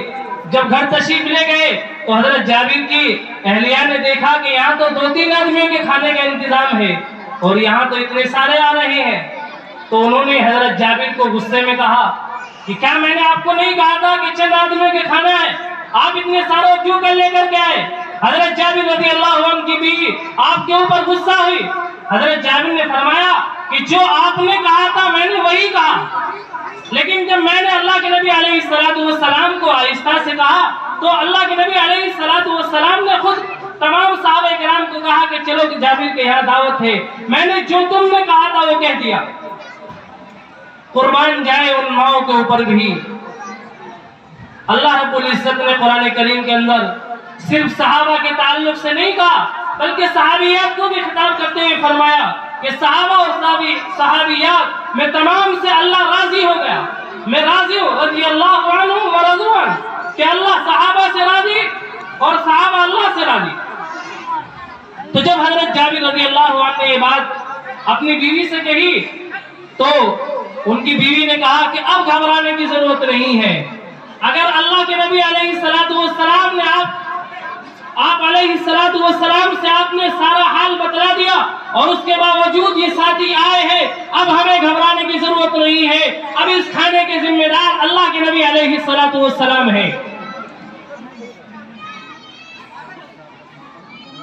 جب گھر تشریف لے گئے تو حضرت جابر کی اہلیہ نے دیکھا کہ یہاں تو 2-3 آدمیوں کے کھانے کا انتظام ہے اور یہاں تو اتنے سارے آ رہے ہیں۔ تو انہوں نے حضرت جابر کو غصے میں کہا کہ کیا میں نے آپ کو نہیں کہا تھا کہ چند آدمیوں کے کھانا ہے، آپ اتنے سارے کیوں کر لے کر کے آئے؟ حضرت جابر رضی اللہ عنہ کی بیوی آپ کے اوپر غصہ ہوئی۔ حضرت جابر نے فرمایا کہ جو آپ نے کہا تھا میں نے وہی کہا، لیکن جب میں نے اللہ کے نبی علیہ السلام کو آہستہ سے کہا تو اللہ کے نبی علیہ السلام نے خود کہ چلو جابر کے یہاں دعوت ہے، میں نے جو تم نے کہا تھا وہ کہہ دیا، قربان جائے ان ماؤں کے اوپر بھی۔ اللہ رب العزت نے قرآن کریم کے اندر صرف صحابہ کے تعلق سے نہیں کہا، بلکہ صحابیات کو بھی خطاب کرتے ہوئے فرمایا کہ صحابہ اور صحابیات میں تمام سے اللہ راضی ہو گیا، میں راضی ہوں، رضی اللہ عنہ ورضوا عنہ، کہ اللہ صحابہ سے راضی اور صحابہ اللہ سے راضی۔ تو جب حضرت جابر رضی اللہ عنہ نے یہ بات اپنی بیوی سے کہی تو ان کی بیوی نے کہا کہ اب گھبرانے کی ضرورت نہیں ہے، اگر اللہ کے نبی علیہ السلام نے آپ علیہ السلام سے آپ نے سارا حال بتلا دیا اور اس کے باوجود یہ ساتھی آئے ہیں، اب ہمیں گھبرانے کی ضرورت نہیں ہے، اب اس کھانے کے ذمہ دار اللہ کے نبی علیہ السلام ہیں۔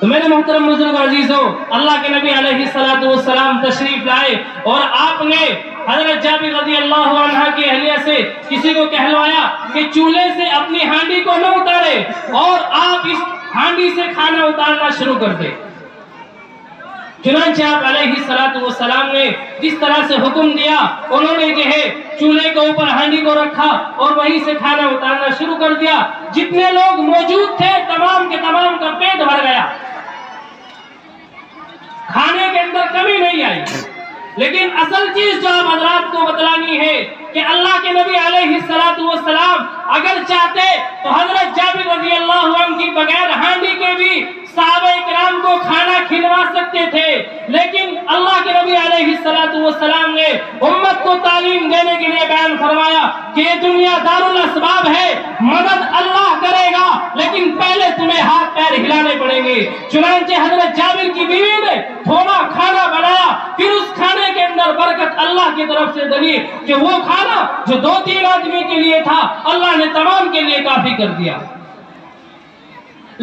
تو میرے محترم بزرگ عزیزوں، اللہ کے نبی علیہ السلام تشریف لائے اور آپ نے حضرت جابر رضی اللہ عنہ کی اہلیہ سے کسی کو کہلوایا کہ چولہے سے اپنی ہانڈی کو نہ اتارے اور آپ اس ہانڈی سے کھانا اتارنا شروع کر دے۔ چنانچہ آپ علیہ السلام نے جس طرح سے حکم دیا، انہوں نے جو ہے چولہے کے اوپر ہانڈی کو رکھا اور وہیں سے کھانا اتارنا شروع کر دیا۔ جتنے لوگ موجود تھے تمام کے تمام کا پیٹ بھر گیا، کھانے کے اندر کمی نہیں آئی۔ لیکن اصل چیز جو آپ حضرات کو بتلانی ہے کہ اللہ کے نبی علیہ السلام اگر چاہتے تو حضرت جابر رضی اللہ عنہ کی بغیر ہانڈی کے بھی صحابہ کرام کو کھانا کھلوا سکتے تھے، لیکن اللہ کے نبی علیہ السلام نے امت کو تعلیم دینے کے لیے بیان فرمایا کہ یہ دنیا دار الاسباب ہے، مدد اللہ کرے گا لیکن پہلے تمہیں ہاتھ پیر ہلانے پڑیں گے۔ چنانچہ حضرت جابر کی بیوی نے تھوڑا کھانا بنایا، پھر اس کھانے کے اندر برکت اللہ کی طرف سے ڈلی کہ وہ کھانا جو 2-3 آدمی کے لیے تھا اللہ نے تمام کے لیے کافی کر دیا۔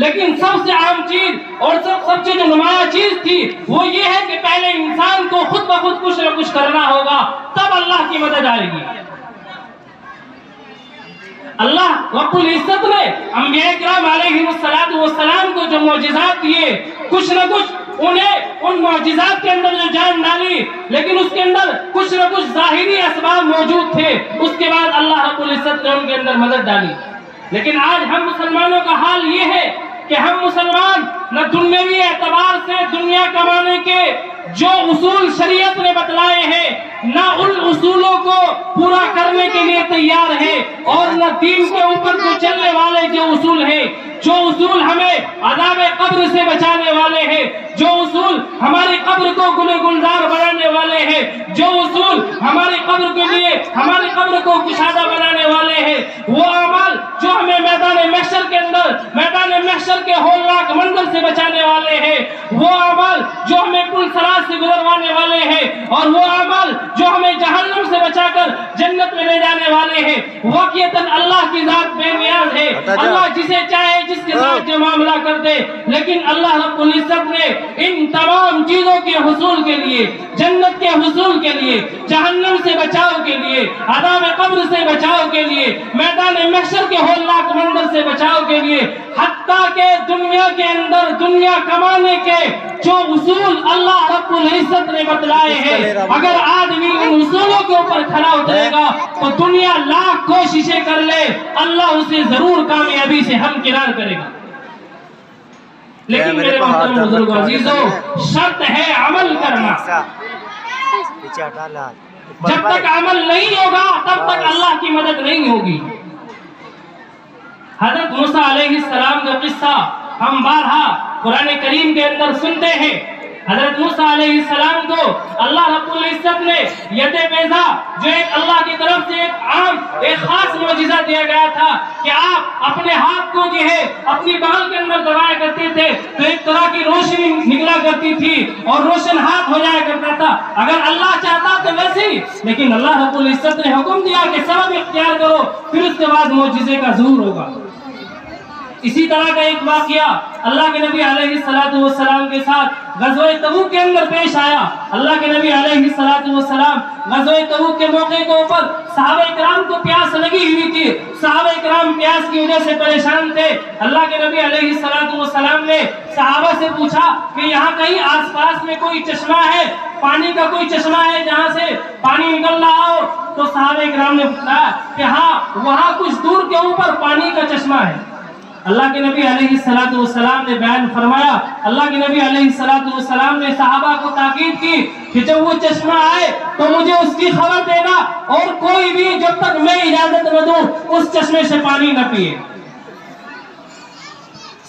لیکن سب سے عام چیز اور سب سے جو نمایاں چیز تھی وہ یہ ہے کہ پہلے انسان کو خود بخود کچھ نہ کچھ کرنا ہوگا، تب اللہ کی مدد آئے گی۔ اللہ رب العزت نے انبیاء کرام علیہ السلام کو جو معجزات دیے، کچھ نہ کچھ انہیں ان معجزات کے اندر جو جان ڈالی، لیکن اس کے اندر کچھ نہ کچھ ظاہری اسباب موجود تھے، اس کے بعد اللہ رب العزت نے ان کے اندر مدد ڈالی۔ لیکن آج ہم مسلمانوں کا حال یہ ہے کہ ہم مسلمان نہ دنیاوی اعتبار سے دنیا کمانے کے جو اصول شریعت نے بتلائے ہیں، نہ ان اصولوں کو پورا کرنے کے لیے تیار ہے، اور نہ دین کے اوپر جو چلنے والے جو اصول ہیں، جو اصول ہمیں عذاب قبر سے بچانے والے ہیں، جو اصول ہماری قبر کو گل گلزار بنانے والے ہیں، جو اصول ہماری قبر کے لیے ہماری قبر کو کشادہ بنانے والے ہیں، وہ اعمال جو ہمیں میدان محشر کے اندر میدان محشر کے ہولناک منظر سے بچانے والے ہیں، وہ اعمال جو ہمیں پل صراط سے گزروانے والے ہیں، اور وہ اعمال جو ہمیں جہنم سے بچا کر جنت میں لے جانے والے ہیں، واقعتاً اللہ کی ذات بے نیاز ہے، اللہ جسے چاہے جس کے ساتھ جو معاملہ کر دے۔ لیکن اللہ رب العزت نے ان تمام چیزوں کے حصول کے لیے، جنت کے حصول کے لیے، جہنم سے بچاؤ کے لیے، عذاب قبر سے بچاؤ کے لیے، میدان محشر کے ہولناک منظر سے بچاؤ کے لیے، حتیٰ کہ دنیا کے اندر دنیا کمانے کے جو اصول اللہ رب العزت نے بتلائے ہیں، اگر آدمی ان اصولوں کے اوپر کھڑا اترے گا تو دنیا لاکھ کوششیں کر لے، اللہ اسے ضرور کامیابی سے ہمکنار کرے گا۔ لیکن میرے محترم بزرگ عزیزوں، شرط ہے عمل کرنا۔ جب تک عمل نہیں ہوگا تب تک اللہ کی مدد نہیں ہوگی۔ حضرت موسیٰ علیہ السلام کا قصہ ہم بارہا قرآن کریم کے اندر سنتے ہیں۔ حضرت موسیٰ علیہ السلام کو اللہ رب العزت نے ید بیضا، جو ایک اللہ کی طرف سے ایک خاص معجزہ دیا گیا تھا کہ آپ اپنے ہاتھ کو جو ہے اپنی بغل کے اندر دبایا کرتے تھے تو ایک طرح کی روشنی نکلا کرتی تھی اور روشن ہاتھ ہو جایا کرتا تھا۔ اگر اللہ چاہتا تو ویسے ہی، لیکن اللہ رب العزت نے حکم دیا کہ سبب اختیار کرو، پھر اس کے بعد معجزے کا ظہور ہوگا۔ اسی طرح کا ایک واقعہ اللہ کے نبی علیہ السلام کے ساتھ غزوہ تبوک کے اندر پیش آیا. اللہ کے نبی علیہ السلام غزوہ تبوک کے موقع کے اوپر صحابہ کرام کو پیاس لگی ہوئی تھی. صحابہ کرام پیاس کی وجہ سے پریشان تھے. اللہ کے نبی علیہ السلام نے صحابہ سے پوچھا کہ یہاں کہیں آس پاس میں کوئی چشمہ ہے, پانی کا کوئی چشمہ ہے جہاں سے پانی نکل رہا ہو؟ تو صحابہ کرام نے بتایا کہ ہاں, وہاں کچھ دور کے اوپر پانی کا چشمہ ہے. اللہ کے نبی علیہ السلام نے بیان فرمایا, اللہ کے نبی علیہ السلام نے صحابہ کو تاکید کی کہ جب وہ چشمہ آئے تو مجھے اس کی خبر دینا, اور کوئی بھی جب تک میں اجازت نہ دوں اس چشمے سے پانی نہ پیے.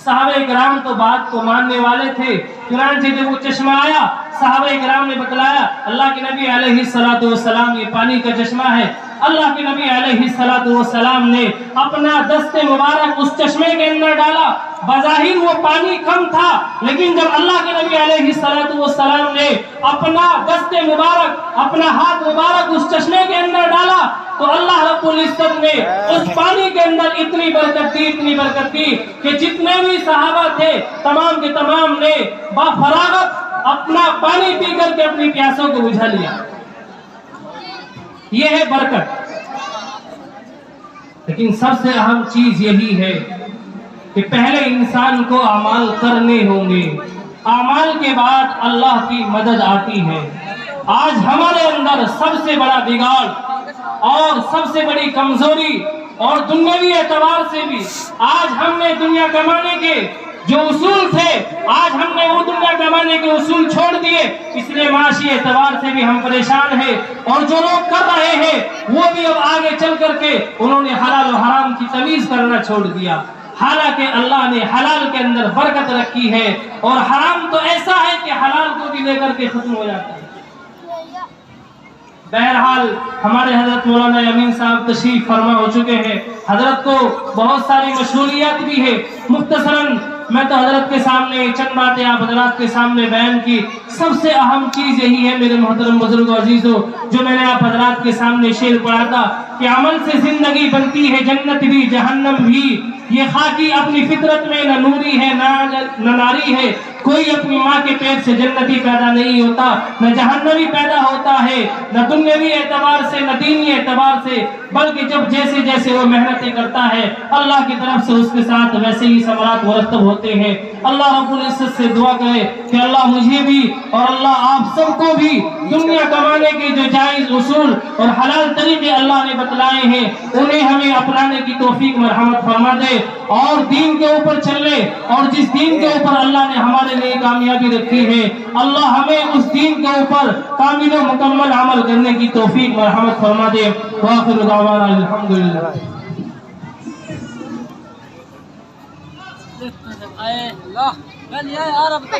صحابہ کرام تو بات کو ماننے والے تھے. چنانچہ جب وہ چشمہ آیا, صحابہ کرام نے بتلایا اللہ کے نبی علیہ السلام یہ پانی کا چشمہ ہے. اللہ کے نبی علیہ السلام نے اپنا دست مبارک اس چشمے کے اندر ڈالا. بظاہر وہ پانی کم تھا, لیکن جب اللہ کے نبی علیہ السلام نے اپنا دست مبارک, اپنا ہاتھ مبارک اس چشمے کے اندر ڈالا تو اللہ رب العزت نے اس پانی کے اندر اتنی برکت دی کہ جتنے بھی صحابہ تھے تمام کے تمام نے بفراغت اپنا پانی پی کر کے اپنی پیاسوں کو بجھا لیا. یہ ہے برکت. لیکن سب سے اہم چیز یہی ہے کہ پہلے انسان کو اعمال کرنے ہوں گے, اعمال کے بعد اللہ کی مدد آتی ہے. آج ہمارے اندر سب سے بڑا بگاڑ اور سب سے بڑی کمزوری, اور دنیاوی اعتبار سے بھی آج ہم نے دنیا کمانے کے جو اصول تھے, آج ہم نے وہ دنیا کمانے کے اصول چھوڑ دیے. اس لیے معاشی اعتبار سے بھی ہم پریشان ہیں, اور جو لوگ کر رہے ہیں وہ بھی اب آگے چل کر کے انہوں نے حلال و حرام کی تمیز کرنا چھوڑ دیا. حالانکہ اللہ نے حلال کے اندر برکت رکھی ہے, اور حرام تو ایسا ہے کہ حلال کو بھی لے کر کے ختم ہو جاتا ہے. بہرحال ہمارے حضرت مولانا امین صاحب تشریف فرما ہو چکے ہیں. حضرت کو بہت ساری مشغولیات بھی ہے. مختصراً میں تو حضرت کے سامنے چند باتیں آپ حضرات کے سامنے بیان کی. سب سے اہم چیز یہی ہے میرے محترم بزرگ عزیزو, جو میں نے آپ حضرات کے سامنے شعر پڑھا تھا کہ عمل سے زندگی بنتی ہے جنت بھی جہنم بھی. یہ خاکی اپنی فطرت میں نہ نوری ہے نہ ناری ہے. کوئی اپنی ماں کے پیٹ سے جنتی پیدا نہیں ہوتا, نہ جہنمی پیدا ہوتا ہے, نہ دنیاوی اعتبار سے نہ دینی اعتبار سے, بلکہ جب جیسے جیسے وہ محنتیں کرتا ہے اللہ کی طرف سے اس کے ساتھ ویسے ہی ثمرات مرتب ہوتے ہیں. اللہ رب العزت سے دعا کرے کہ اللہ مجھے بھی اور اللہ آپ سب کو بھی دنیا کمانے کے جو جائز اصول اور حلال طریقے اللہ نے بتلائے ہیں انہیں ہمیں اپنانے کی توفیق مرحمت فرما دے, اور دین کے اوپر چلے, اور جس دین کے اوپر اللہ نے ہمارے لیے کامیابی رکھی ہے اللہ ہمیں اس دین کے اوپر کامل و مکمل عمل کرنے کی توفیق مرحمت فرما دے. وآخر دعوانا الحمدللہ. رک